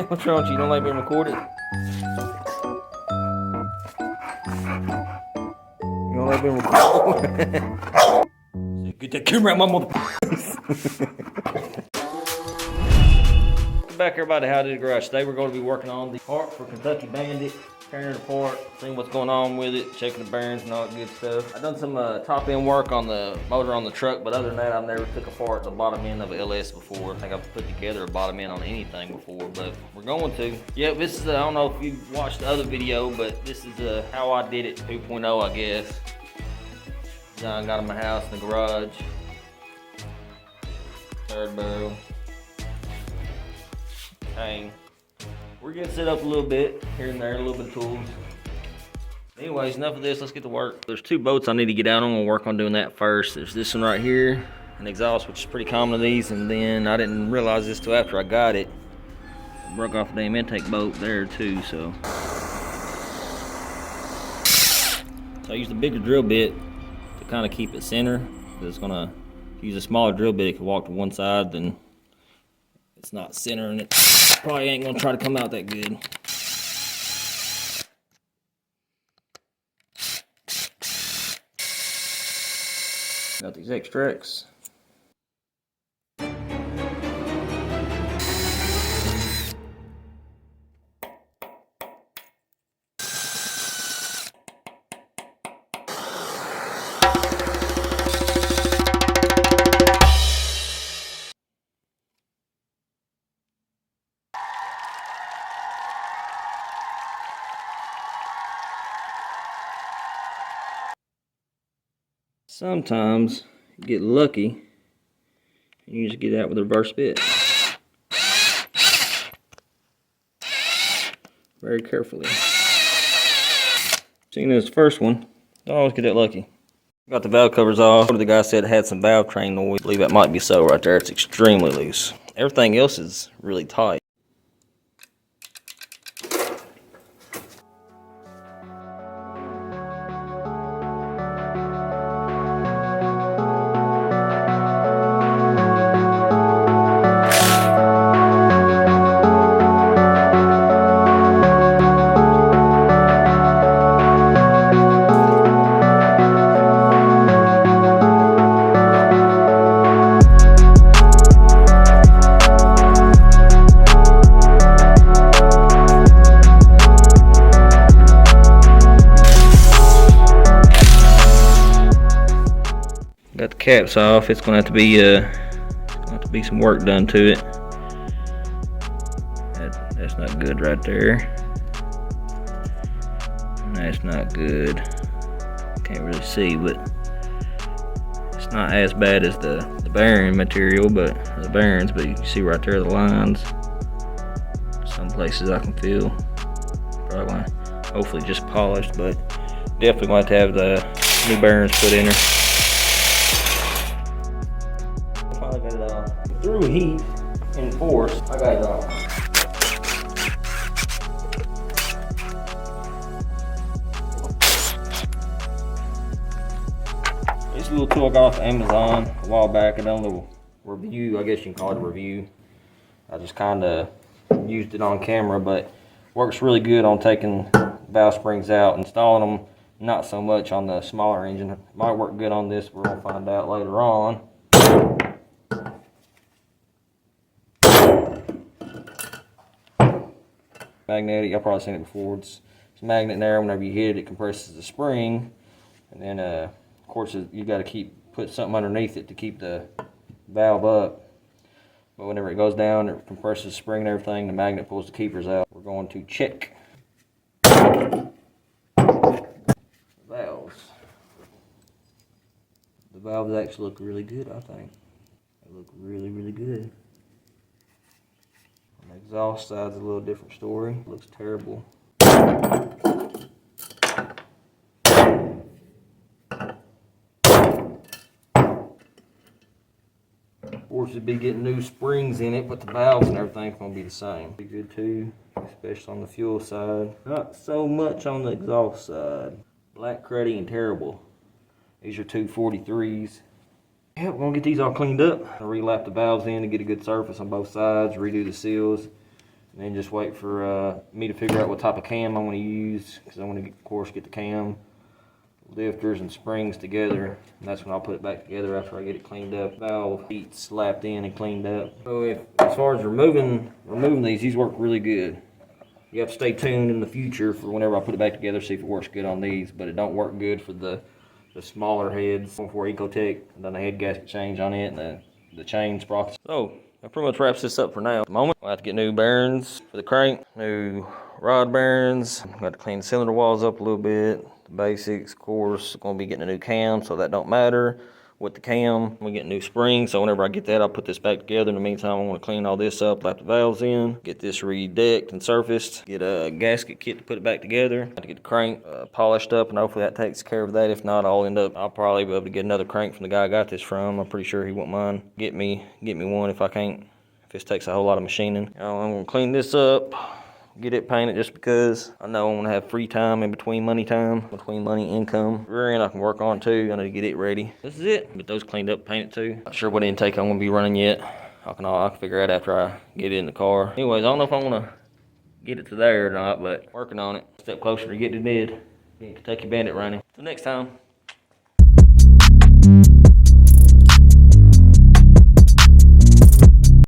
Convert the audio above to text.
What's wrong with you? You don't like being recorded? You don't like being recorded? Get that camera out my mother. Back here by the How Did It Garage. Today we're going to be working on the part for Kentucky Bandit. Tearing it apart, seeing what's going on with it, checking the bearings and all that good stuff. I've done some top end work on the motor on the truck, but other than that, I've never took apart the bottom end of an LS before. I think I've put together a bottom end on anything before, but we're going to. Yeah, this is, I don't know if you watched the other video, but this is how I did it 2.0, I guess. John got in my house in the garage. Third barrel. Hang. We're getting set up a little bit here and there, a little bit of tools. Anyways, enough of this, let's get to work. There's two boats I need to get out. I'm gonna work on doing that first. There's this one right here, an exhaust, which is pretty common to these, and then I didn't realize this till after I got it. I broke off the damn intake bolt there too, so. I used a bigger drill bit to kind of keep it center, because it's gonna use a smaller drill bit. It can walk to one side, then it's not centering it. Probably ain't gonna try to come out that good. Got these extracts. Sometimes you get lucky and you just get out with a reverse bit. Very carefully. Seeing this first one, don't always get that lucky. Got the valve covers off. The guy said it had some valve train noise. I believe that might be so right there. It's extremely loose. Everything else is really tight. Got the caps off. It's gonna have to be some work done to it. That's not good right there. That's not good. Can't really see, but it's not as bad as the bearing material, but the bearings. But you can see right there the lines. Some places I can feel. Probably gonna, hopefully just polished, but definitely going to have the new bearings put in there. Got it off. Through heat and force, I got it off. This little tool I got off Amazon a while back. I done a little review, I guess you can call it a review. I just kind of used it on camera, but works really good on taking valve springs out, installing them. Not so much on the smaller engine. Might work good on this. We're gonna find out later on. Magnetic, y'all probably seen it before. It's magnet there. Whenever you hit it, it compresses the spring, and then of course you got to put something underneath it to keep the valve up. But whenever it goes down, it compresses the spring and everything. The magnet pulls the keepers out. We're going to check the valves. The valves actually look really good, I think. They look really, really good. The exhaust side's a little different story. It looks terrible. Of course, it'd be getting new springs in it, but the valves and everything's gonna be the same. Be good too, especially on the fuel side. Not so much on the exhaust side. Black, cruddy, and terrible. These are 243s. Yeah, we're gonna get these all cleaned up. I'll relap the valves in to get a good surface on both sides, redo the seals. And then just wait for me to figure out what type of cam I'm going to use, because I want to, of course, get the cam lifters and springs together, and that's when I'll put it back together after I get it cleaned up. Valve feet slapped in and cleaned up. So as far as removing these work really good. You have to stay tuned in the future for whenever I put it back together, see if it works good on these, but it don't work good for the smaller heads. For EcoTech, I've done the head gasket change on it and the chain sprockets. So that pretty much wraps this up for now. At the moment, I'll have to get new bearings for the crank, new rod bearings. Got to clean the cylinder walls up a little bit. The basics, of course, going to be getting a new cam, so that don't matter. With the cam, we get new springs, so whenever I get that, I'll put this back together. In the meantime, I want to clean all this up, lap the valves in, get this redecked and surfaced, get a gasket kit to put it back together, to get the crank polished up, and hopefully that takes care of that. If not, I'll probably be able to get another crank from the guy I got this from. I'm pretty sure he won't mind get me one if this takes a whole lot of machining. I'm gonna clean this up, get it painted, just because I know I'm gonna have free time in between money income. Rear end I can work on too. I need to get it ready. This is it. Get those cleaned up, painted too. Not sure what intake I'm gonna be running yet. I can figure out after I get it in the car. Anyways, I don't know if I'm gonna get it to there or not, but working on it. Step closer to getting it did. Get Kentucky Bandit running. Till next time.